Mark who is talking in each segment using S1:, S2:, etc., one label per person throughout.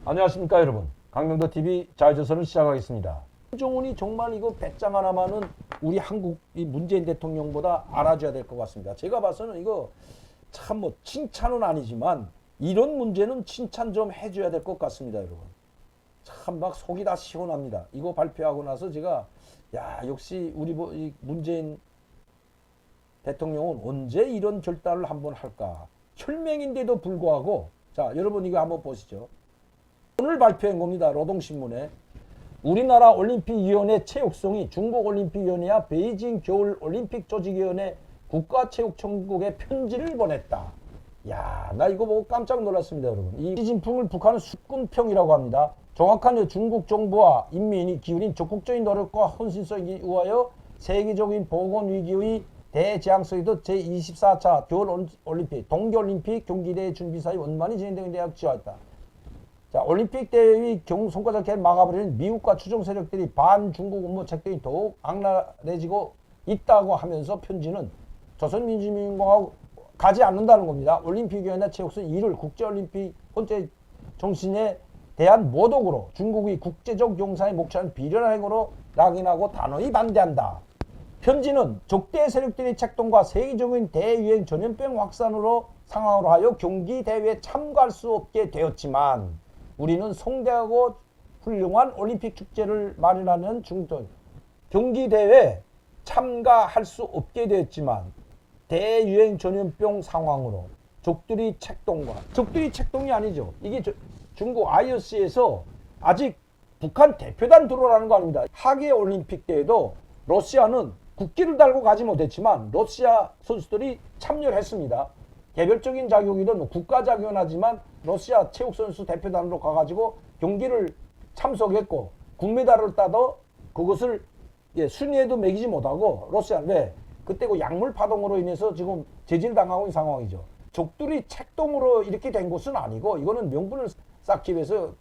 S1: 안녕하십니까 여러분. 강명도TV 자유조선을 시작하겠습니다. 김정은이 정말 이거 배짱 하나만은 우리 한국 이 문재인 대통령보다 알아줘야 될 것 같습니다. 제가 봐서는 이거 참 뭐 칭찬은 아니지만 이런 문제는 칭찬 좀 해줘야 될 것 같습니다. 여러분. 참 막 속이 다 시원합니다. 이거 발표하고 나서 제가 야 역시 우리 이 문재인 대통령은 언제 이런 결단을 한번 할까. 혈맹인데도 불구하고 자 여러분 이거 한번 보시죠. 오늘 발표한 겁니다. 노동신문에. 우리나라 올림픽위원회 체육성이 중국올림픽위원회와 베이징 겨울올림픽 조직위원회 국가체육총국에 편지를 보냈다. 야, 나 이거 보고 깜짝 놀랐습니다, 여러분. 이 시진핑을 북한은 수군평이라고 합니다. 정확한 중국 정부와 인민이 기울인 적극적인 노력과 헌신성에 의하여 세계적인 보건위기의 대재앙성에도 제24차 겨울올림픽, 동계올림픽 경기대회 준비사에 원만히 진행되는 대학 지어왔다. 자, 올림픽 대회의 경우 성과적게 막아버리는 미국과 추종 세력들이 반중국 음모책들이 더욱 악랄해지고 있다고 하면서 편지는 조선민주주의공화국 가지 않는다는 겁니다. 올림픽위원회 체육선 이를 국제올림픽 헌재 정신에 대한 모독으로 중국의 국제적 용사의 목차는 비련한 행위로 낙인하고 단호히 반대한다. 편지는 적대 세력들의 책동과 세계적인 대유행 전염병 확산으로 상황으로 하여 경기 대회에 참가할 수 없게 되었지만 우리는 성대하고 훌륭한 올림픽 축제를 마련하는 중도 경기 대회에 참가할 수 없게 되었지만 대유행 전염병 상황으로 적들이 책동이 아니죠. 이게 중국 IOC에서 아직 북한 대표단 들어오라는 거 아닙니다. 하계 올림픽 때에도 러시아는 국기를 달고 가지 못했지만 러시아 선수들이 참여를 했습니다. 개별적인 자격이든 국가 자격은 하지만 러시아 체육선수 대표단으로 가가지고 경기를 참석했고 금메달을 따도 그것을 순위에도 매기지 못하고 러시아 왜? 그때 그 약물 파동으로 인해서 지금 제지를 당하고 있는 상황이죠. 적들이 책동으로 이렇게 된 것은 아니고 이거는 명분을 쌓기 위해서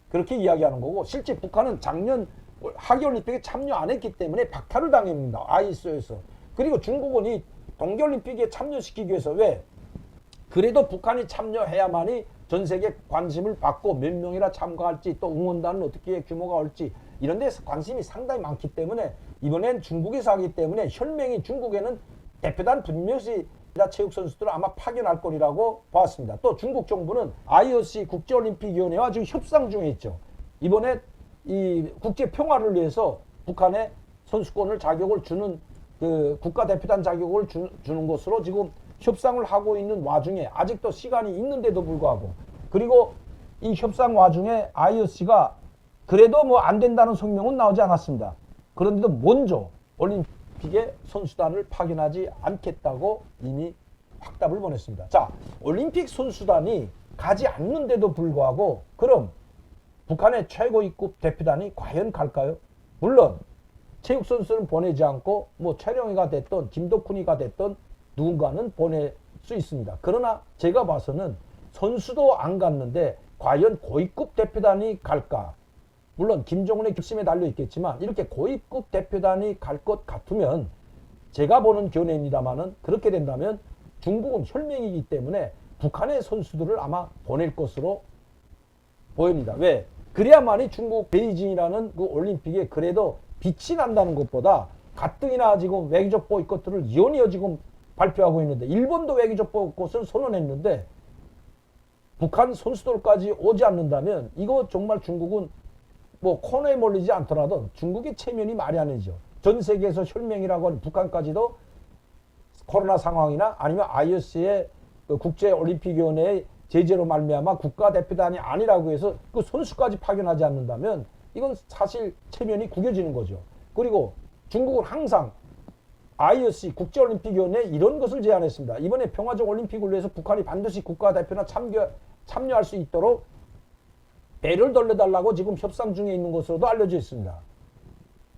S1: 그렇게 이야기하는 거고 실제 북한은 작년 하계올림픽에 참여 안 했기 때문에 박탈을 당했습니다. IOC에서. 그리고 중국은 이 동계올림픽에 참여시키기 위해서 왜? 그래도 북한이 참여해야만이 전 세계 관심을 받고 몇 명이나 참가할지 또 응원단은 어떻게 규모가 올지 이런 데서 관심이 상당히 많기 때문에 이번엔 중국에서 하기 때문에 혈맹이 중국에는 대표단 분명히 체육 선수들을 아마 파견할 거리라고 보았습니다. 또 중국 정부는 IOC 국제올림픽위원회와 지금 협상 중에 있죠. 이번에 이 국제 평화를 위해서 북한에 선수권을 자격을 주는 그 국가대표단 자격을 주는 것으로 지금 협상을 하고 있는 와중에 아직도 시간이 있는데도 불구하고 그리고 이 협상 와중에 IOC가 그래도 뭐 안 된다는 성명은 나오지 않았습니다. 그런데도 먼저 올림픽에 선수단을 파견하지 않겠다고 이미 확답을 보냈습니다. 자, 올림픽 선수단이 가지 않는데도 불구하고 그럼 북한의 최고위급 대표단이 과연 갈까요? 물론 체육선수는 보내지 않고 뭐 최령이가 됐던 김덕훈이가 됐던 누군가는 보낼 수 있습니다. 그러나 제가 봐서는 선수도 안 갔는데 과연 고위급 대표단이 갈까? 물론 김정은의 결심에 달려 있겠지만 이렇게 고위급 대표단이 갈 것 같으면 제가 보는 견해입니다만은 그렇게 된다면 중국은 혈맹이기 때문에 북한의 선수들을 아마 보낼 것으로 보입니다. 왜? 그래야만이 중국 베이징이라는 그 올림픽에 그래도 빛이 난다는 것보다 가뜩이나 지금 외교적 보이콧을 연이어 지금 발표하고 있는데 일본도 외교적 보이콧을 선언했는데 북한 선수들까지 오지 않는다면 이거 정말 중국은 뭐 코너에 몰리지 않더라도 중국의 체면이 말이 아니죠. 전 세계에서 혈맹이라고 하는 북한까지도 코로나 상황이나 아니면 IOC의 그 국제올림픽위원회의 제재로 말미암아 국가대표단이 아니라고 해서 그 선수까지 파견하지 않는다면 이건 사실 체면이 구겨지는 거죠. 그리고 중국은 항상 IOC 국제올림픽위원회 이런 것을 제안했습니다. 이번에 평화적 올림픽을 위해서 북한이 반드시 국가대표나 참여할 수 있도록 배를 돌려달라고 지금 협상 중에 있는 것으로도 알려져 있습니다.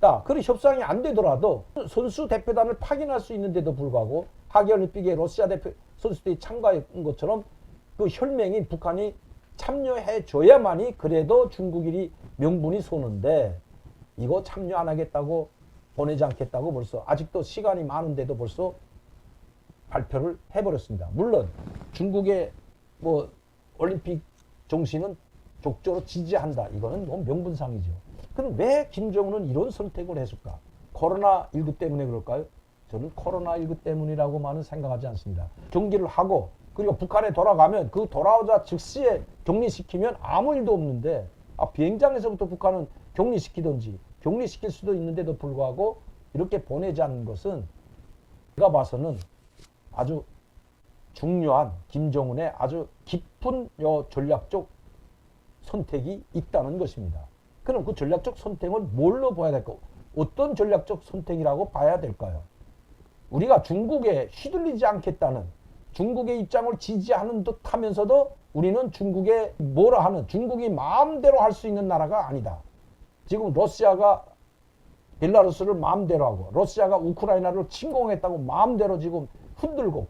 S1: 자, 그리 협상이 안 되더라도 선수 대표단을 파견할 수 있는데도 불구하고 하계올림픽에 러시아 대표 선수들이 참가한 것처럼 그 혈맹인 북한이 참여해 줘야만이 그래도 중국인이 명분이 서는데 이거 참여 안 하겠다고 보내지 않겠다고 벌써 아직도 시간이 많은데도 벌써 발표를 해버렸습니다. 물론 중국의 뭐 올림픽 정신은 적극적으로 지지한다. 이거는 뭐 명분상이죠. 그럼 왜 김정은은 이런 선택을 했을까? 코로나19 때문에 그럴까요? 저는 코로나19 때문이라고만은 생각하지 않습니다. 경기를 하고 그리고 북한에 돌아가면 그 돌아오자 즉시에 격리시키면 아무 일도 없는데 비행장에서부터 북한은 격리시키든지 격리시킬 수도 있는데도 불구하고 이렇게 보내지 않는 것은 제가 봐서는 아주 중요한 김정은의 아주 깊은 전략적 선택이 있다는 것입니다. 그럼 그 전략적 선택은 뭘로 봐야 될까? 어떤 전략적 선택이라고 봐야 될까요? 우리가 중국에 휘둘리지 않겠다는 중국의 입장을 지지하는 듯 하면서도 우리는 중국에 뭐라 하는 중국이 마음대로 할 수 있는 나라가 아니다. 지금 러시아가 벨라루스를 마음대로 하고 러시아가 우크라이나를 침공했다고 마음대로 지금 흔들고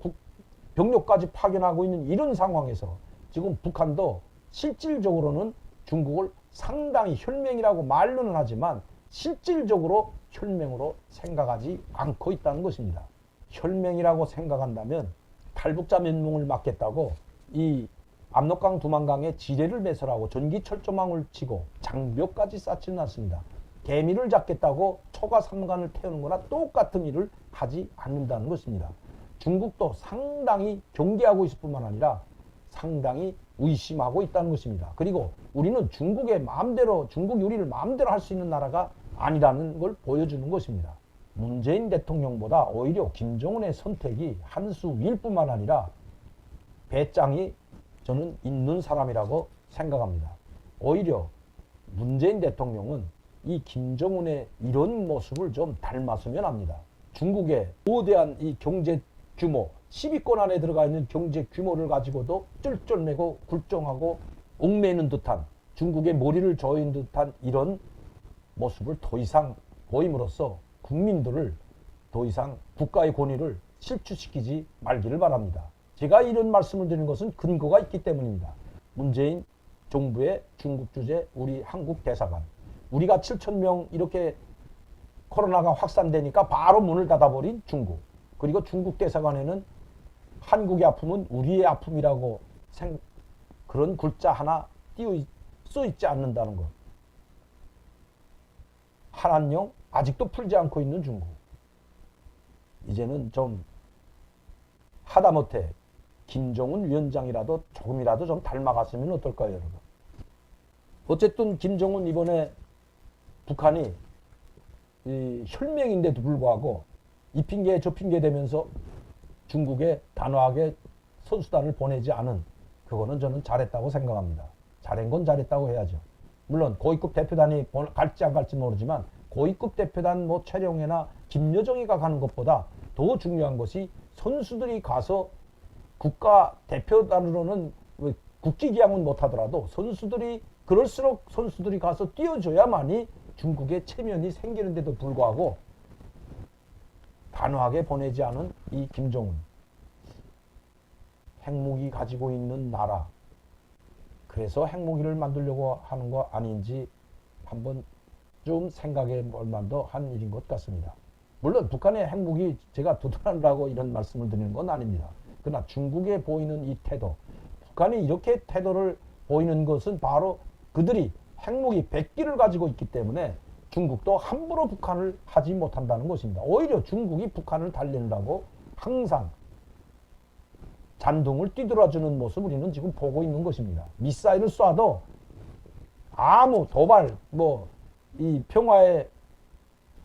S1: 병력까지 파견하고 있는 이런 상황에서 지금 북한도 실질적으로는 중국을 상당히 혈맹이라고 말로는 하지만 실질적으로 혈맹으로 생각하지 않고 있다는 것입니다. 혈맹이라고 생각한다면 탈북자 면목을 막겠다고 이 압록강 두만강에 지뢰를 매설하고 전기 철조망을 치고 장벽까지 쌓지는 않습니다. 개미를 잡겠다고 초가 삼간을 태우는 거나 똑같은 일을 하지 않는다는 것입니다. 중국도 상당히 경계하고 있을 뿐만 아니라 상당히 의심하고 있다는 것입니다. 그리고 우리는 중국의 마음대로 중국 요리를 마음대로 할 수 있는 나라가 아니라는 걸 보여주는 것입니다. 문재인 대통령보다 오히려 김정은의 선택이 한 수 위일 뿐만 아니라 배짱이 저는 있는 사람이라고 생각합니다. 오히려 문재인 대통령은 이 김정은의 이런 모습을 좀 닮았으면 합니다. 중국의 거대한 이 경제 규모, 10위권 안에 들어가 있는 경제 규모를 가지고도 쩔쩔매고 굴종하고 얽매이는 듯한 중국의 머리를 조이는 듯한 이런 모습을 더 이상 보임으로써 국민들을 더 이상 국가의 권위를 실추시키지 말기를 바랍니다. 제가 이런 말씀을 드리는 것은 근거가 있기 때문입니다. 문재인 정부의 중국 주재 우리 한국 대사관, 우리가 7,000명 이렇게 코로나가 확산되니까 바로 문을 닫아버린 중국, 그리고 중국 대사관에는 한국의 아픔은 우리의 아픔이라고 그런 글자 하나 써 있지 않는다는 것. 한한령 아직도 풀지 않고 있는 중국. 이제는 좀 하다못해 김정은 위원장이라도 조금이라도 좀 닮아갔으면 어떨까요, 여러분? 어쨌든 김정은 이번에 북한이 이 혈맹인데도 불구하고 이 핑계 저 핑계 대면서 중국에 단호하게 선수단을 보내지 않은 그거는 저는 잘했다고 생각합니다. 잘한 건 잘했다고 해야죠. 물론 고위급 대표단이 갈지 안 갈지 모르지만 고위급 대표단 뭐 최룡해나 김여정이가 가는 것보다 더 중요한 것이 선수들이 가서 국가 대표단으로는 국기기양은 못하더라도 선수들이 그럴수록 선수들이 가서 뛰어줘야만이 중국의 체면이 생기는데도 불구하고 단호하게 보내지 않은 이 김정은, 핵무기 가지고 있는 나라, 그래서 핵무기를 만들려고 하는 거 아닌지 한번 좀 생각해 볼 만도 한 일인 것 같습니다. 물론 북한의 핵무기 제가 두둔하려고 이런 말씀을 드리는 건 아닙니다. 그러나 중국에 보이는 이 태도, 북한이 이렇게 태도를 보이는 것은 바로 그들이 핵무기 100기를 가지고 있기 때문에 중국도 함부로 북한을 하지 못한다는 것입니다. 오히려 중국이 북한을 달리려고 항상 잔둥을 뛰들어주는 모습을 우리는 지금 보고 있는 것입니다. 미사일을 쏴도 아무 도발, 이 평화에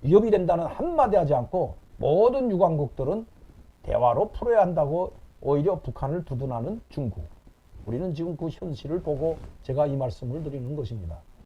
S1: 위협이 된다는 한마디 하지 않고 모든 유관국들은 대화로 풀어야 한다고 오히려 북한을 두둔하는 중국. 우리는 지금 그 현실을 보고 제가 이 말씀을 드리는 것입니다.